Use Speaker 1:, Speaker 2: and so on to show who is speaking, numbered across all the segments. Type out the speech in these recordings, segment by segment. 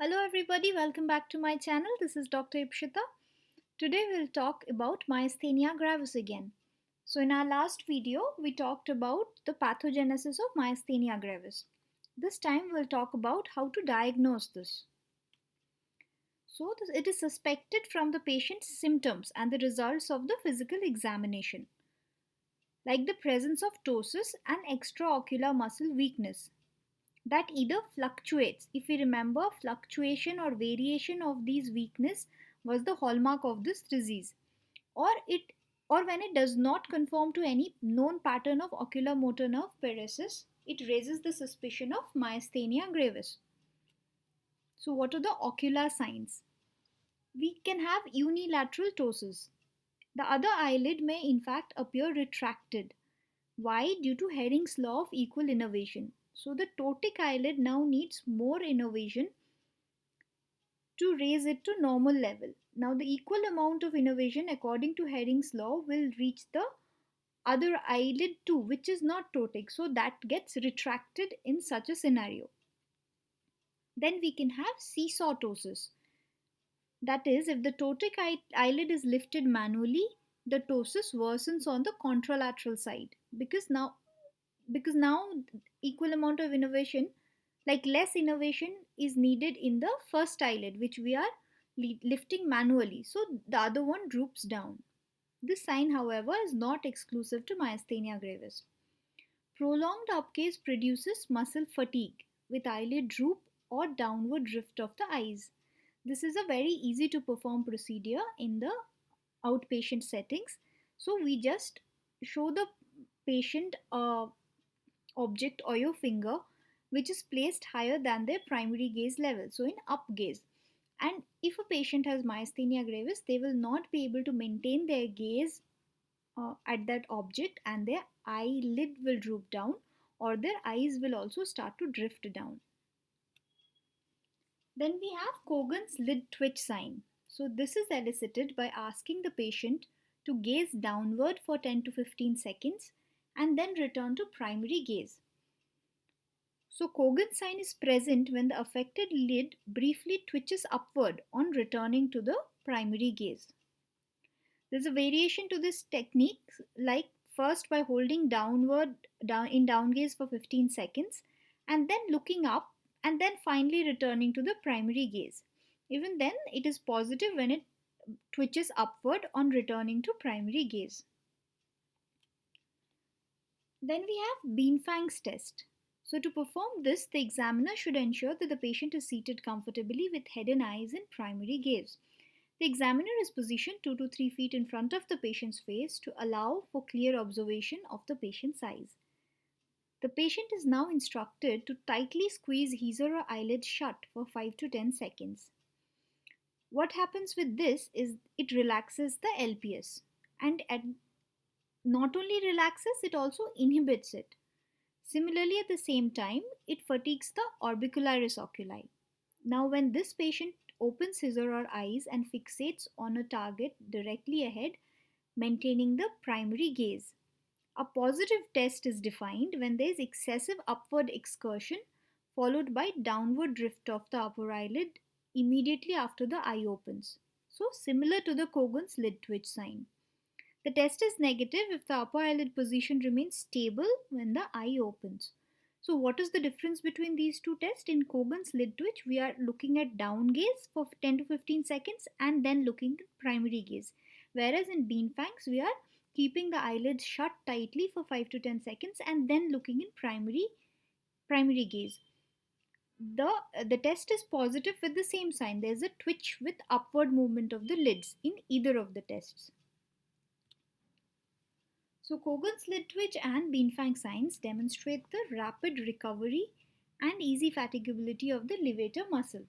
Speaker 1: Hello everybody, welcome back to my channel. This is Dr. Ipshita. Today we'll talk about myasthenia gravis again. So in our last video, we talked about the pathogenesis of myasthenia gravis. This time we'll talk about how to diagnose this. It is suspected from the patient's symptoms and the results of the physical examination, like the presence of ptosis and extraocular muscle weakness that either fluctuates. If we remember, fluctuation or variation of these weakness was the hallmark of this disease, or it or when it does not conform to any known pattern of ocular motor nerve paresis, it raises the suspicion of myasthenia gravis. So what are the ocular signs? We can have unilateral ptosis. The other eyelid may in fact appear retracted. Why? Due to Hering's law of equal innervation. So the ptotic eyelid now needs more innervation to raise it to normal level. Now the equal amount of innervation according to Hering's law will reach the other eyelid too, which is not ptotic. So that gets retracted in such a scenario. Then we can have seesaw ptosis. That is, if the ptotic eyelid is lifted manually, the ptosis worsens on the contralateral side because now equal amount of innervation, like less innervation is needed in the first eyelid which we are lifting manually, so the other one droops down. This sign, however, is not exclusive to myasthenia gravis. Prolonged upgaze produces muscle fatigue with eyelid droop or downward drift of the eyes. This is a very easy to perform procedure in the outpatient settings. So we just show the patient a object or your finger which is placed higher than their primary gaze level, so in up gaze. And if a patient has myasthenia gravis, they will not be able to maintain their gaze at that object, and their eyelid will droop down or their eyes will also start to drift down. Then we have Cogan's lid twitch sign. So this is elicited by asking the patient to gaze downward for 10 to 15 seconds and then return to primary gaze. So Cogan's sign is present when the affected lid briefly twitches upward on returning to the primary gaze. There's a variation to this technique, like first by holding down gaze for 15 seconds and then looking up and then finally returning to the primary gaze. Even then, it is positive when it twitches upward on returning to primary gaze. Then we have Bienfang's test. So to perform this, the examiner should ensure that the patient is seated comfortably with head and eyes in primary gaze. The examiner is positioned 2 to 3 feet in front of the patient's face to allow for clear observation of the patient's eyes. The patient is now instructed to tightly squeeze his or her eyelids shut for 5 to 10 seconds. What happens with this is it relaxes the LPS, and not only relaxes, it also inhibits it. Similarly, at the same time, it fatigues the orbicularis oculi. Now, when this patient opens his or her eyes and fixates on a target directly ahead, maintaining the primary gaze, a positive test is defined when there is excessive upward excursion followed by downward drift of the upper eyelid immediately after the eye opens. So, similar to the Cogan's lid twitch sign. The test is negative if the upper eyelid position remains stable when the eye opens. So what is the difference between these two tests? In Cogan's lid twitch, we are looking at down gaze for 10 to 15 seconds and then looking at primary gaze. Whereas in Bienfang's, we are keeping the eyelids shut tightly for 5 to 10 seconds and then looking in primary gaze. The test is positive with the same sign. There is a twitch with upward movement of the lids in either of the tests. So Cogan's lid twitch and Bienfang signs demonstrate the rapid recovery and easy fatigability of the levator muscle.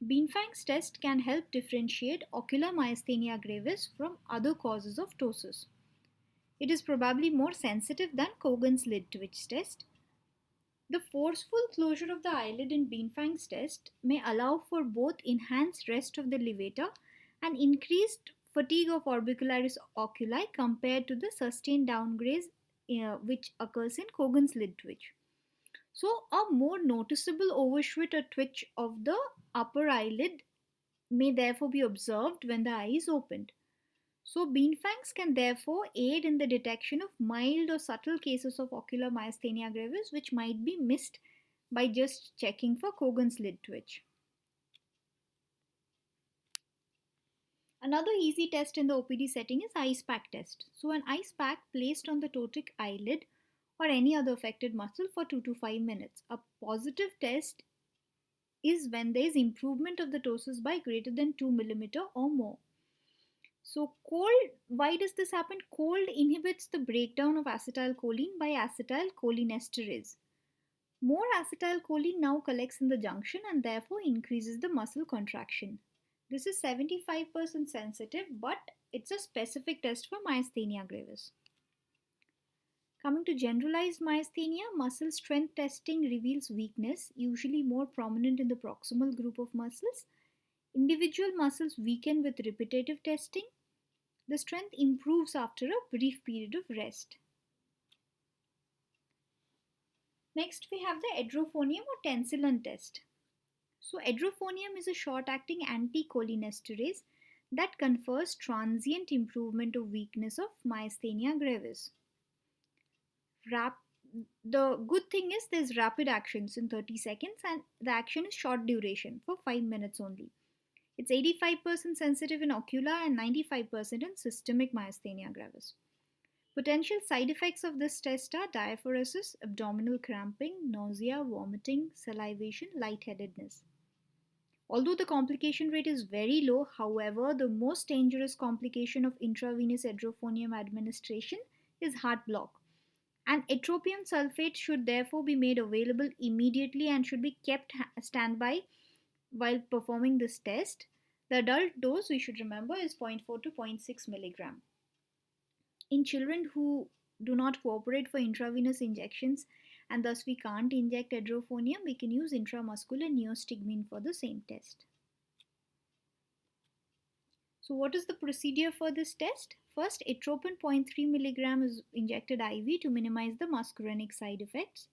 Speaker 1: Bienfang's test can help differentiate ocular myasthenia gravis from other causes of ptosis. It is probably more sensitive than Cogan's lid twitch test. The forceful closure of the eyelid in Bienfang's test may allow for both enhanced rest of the levator and increased fatigue of orbicularis oculi compared to the sustained downgaze which occurs in Cogan's lid twitch. So, a more noticeable overshoot or twitch of the upper eyelid may therefore be observed when the eye is opened. So, beanfangs can therefore aid in the detection of mild or subtle cases of ocular myasthenia gravis, which might be missed by just checking for Cogan's lid twitch. Another easy test in the OPD setting is ice pack test. So, an ice pack placed on the ptotic eyelid or any other affected muscle for 2 to 5 minutes. A positive test is when there is improvement of the ptosis by greater than 2 millimeter or more. So, cold, why does this happen? Cold inhibits the breakdown of acetylcholine by acetylcholinesterase. More acetylcholine now collects in the junction and therefore increases the muscle contraction. This is 75% sensitive, but it's a specific test for myasthenia gravis. Coming to generalized myasthenia, muscle strength testing reveals weakness, usually more prominent in the proximal group of muscles. Individual muscles weaken with repetitive testing. The strength improves after a brief period of rest. Next, we have the edrophonium or tensilon test. So, edrophonium is a short-acting anticholinesterase that confers transient improvement of weakness of myasthenia gravis. The good thing is there's rapid actions in 30 seconds and the action is short duration for 5 minutes only. It's 85% sensitive in ocular and 95% in systemic myasthenia gravis. Potential side effects of this test are diaphoresis, abdominal cramping, nausea, vomiting, salivation, lightheadedness. Although the complication rate is very low, however, the most dangerous complication of intravenous edrophonium administration is heart block. And atropium sulfate should therefore be made available immediately and should be kept standby while performing this test. The adult dose, we should remember, is 0.4 to 0.6 milligram. In children who do not cooperate for intravenous injections and thus we can't inject edrophonium, we can use intramuscular neostigmine for the same test. So what is the procedure for this test? First, atropine 0.3 milligram is injected IV to minimize the muscarinic side effects.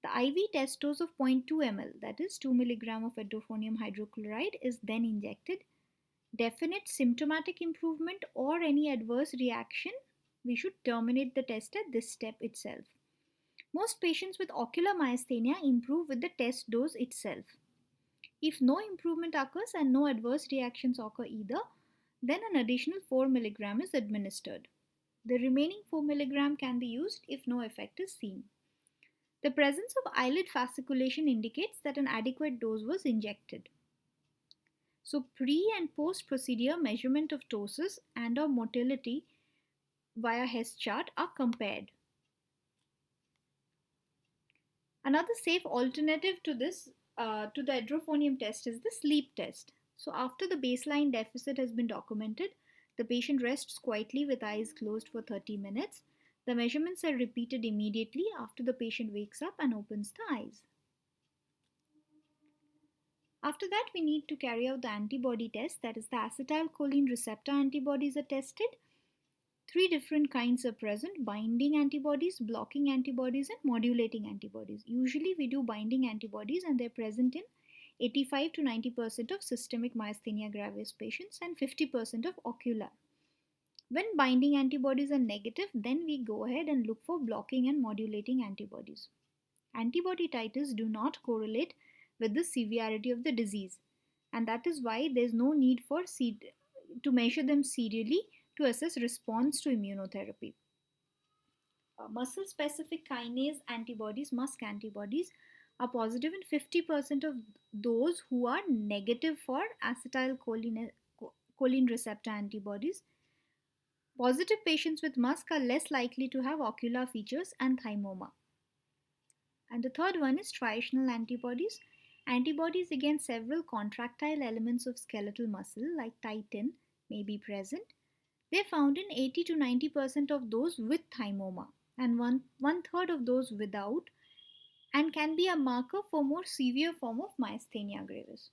Speaker 1: The IV test dose of 0.2 ml, that is 2 milligram of edrophonium hydrochloride, is then injected. Definite symptomatic improvement or any adverse reaction, we should terminate the test at this step itself. Most patients with ocular myasthenia improve with the test dose itself. If no improvement occurs and no adverse reactions occur either, then an additional 4 milligram is administered. The remaining 4 milligram can be used if no effect is seen. The presence of eyelid fasciculation indicates that an adequate dose was injected. So pre and post procedure measurement of ptosis and or motility via Hess chart are compared. Another safe alternative to this, to the edrophonium test is the sleep test. So after the baseline deficit has been documented, the patient rests quietly with eyes closed for 30 minutes. The measurements are repeated immediately after the patient wakes up and opens the eyes. After that, we need to carry out the antibody test, that is the acetylcholine receptor antibodies are tested. 3 different kinds are present: binding antibodies, blocking antibodies, and modulating antibodies. Usually we do binding antibodies and they're present in 85 to 90% of systemic myasthenia gravis patients and 50% of ocular. When binding antibodies are negative, then we go ahead and look for blocking and modulating antibodies. Antibody titers do not correlate with the severity of the disease, and that is why there is no need for to measure them serially to assess response to immunotherapy. Muscle specific kinase antibodies, MuSK antibodies, are positive in 50% of those who are negative for acetylcholine receptor antibodies. Positive patients with MuSK are less likely to have ocular features and thymoma. And the third one is striational antibodies. Antibodies against several contractile elements of skeletal muscle like titin may be present. They are found in 80 to 90% of those with thymoma and one third of those without, and can be a marker for more severe form of myasthenia gravis.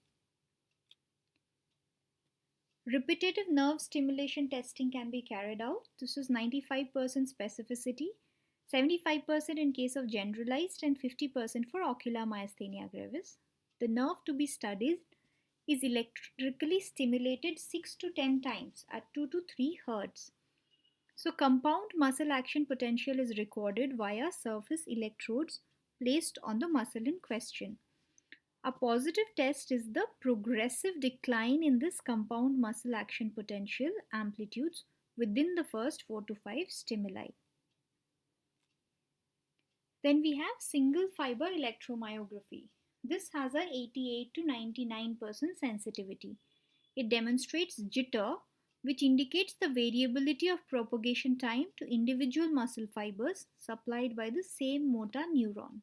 Speaker 1: Repetitive nerve stimulation testing can be carried out. This is 95% specificity. 75% in case of generalized and 50% for ocular myasthenia gravis. The nerve to be studied is electrically stimulated 6 to 10 times at 2 to 3 Hz. So, compound muscle action potential is recorded via surface electrodes placed on the muscle in question. A positive test is the progressive decline in this compound muscle action potential amplitudes within the first 4 to 5 stimuli. Then we have single fiber electromyography. This has a 88 to 99% sensitivity. It demonstrates jitter, which indicates the variability of propagation time to individual muscle fibers supplied by the same motor neuron.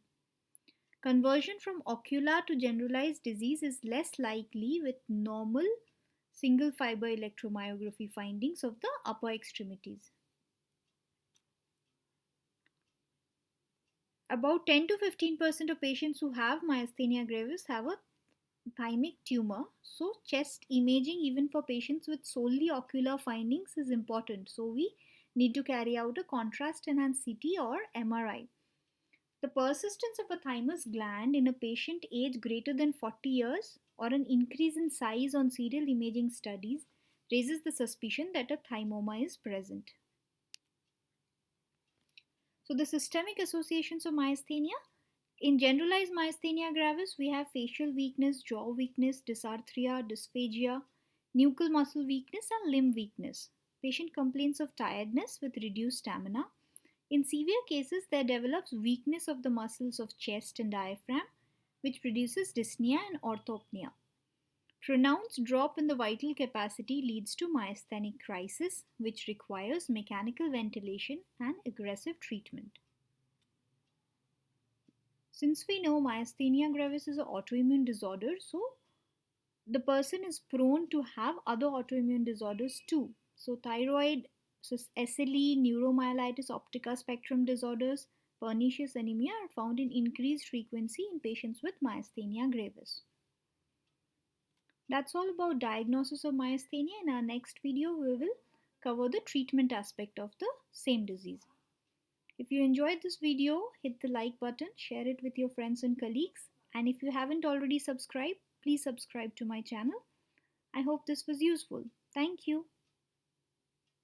Speaker 1: Conversion from ocular to generalized disease is less likely with normal single fiber electromyography findings of the upper extremities. About 10 to 15% of patients who have myasthenia gravis have a thymic tumor. So, chest imaging, even for patients with solely ocular findings, is important. So, we need to carry out a contrast enhanced CT or MRI. The persistence of a thymus gland in a patient age greater than 40 years or an increase in size on serial imaging studies raises the suspicion that a thymoma is present. So, the systemic associations of myasthenia. In generalized myasthenia gravis, we have facial weakness, jaw weakness, dysarthria, dysphagia, nuchal muscle weakness, and limb weakness. Patient complains of tiredness with reduced stamina. In severe cases, there develops weakness of the muscles of chest and diaphragm, which produces dyspnea and orthopnea. Pronounced drop in the vital capacity leads to myasthenic crisis, which requires mechanical ventilation and aggressive treatment. Since we know myasthenia gravis is an autoimmune disorder, so the person is prone to have other autoimmune disorders too. So thyroid, so SLE, neuromyelitis optica spectrum disorders, pernicious anemia are found in increased frequency in patients with myasthenia gravis. That's all about diagnosis of myasthenia. In our next video, we will cover the treatment aspect of the same disease. If you enjoyed this video, hit the like button, share it with your friends and colleagues, and if you haven't already subscribed, please subscribe to my channel. I hope this was useful. Thank you.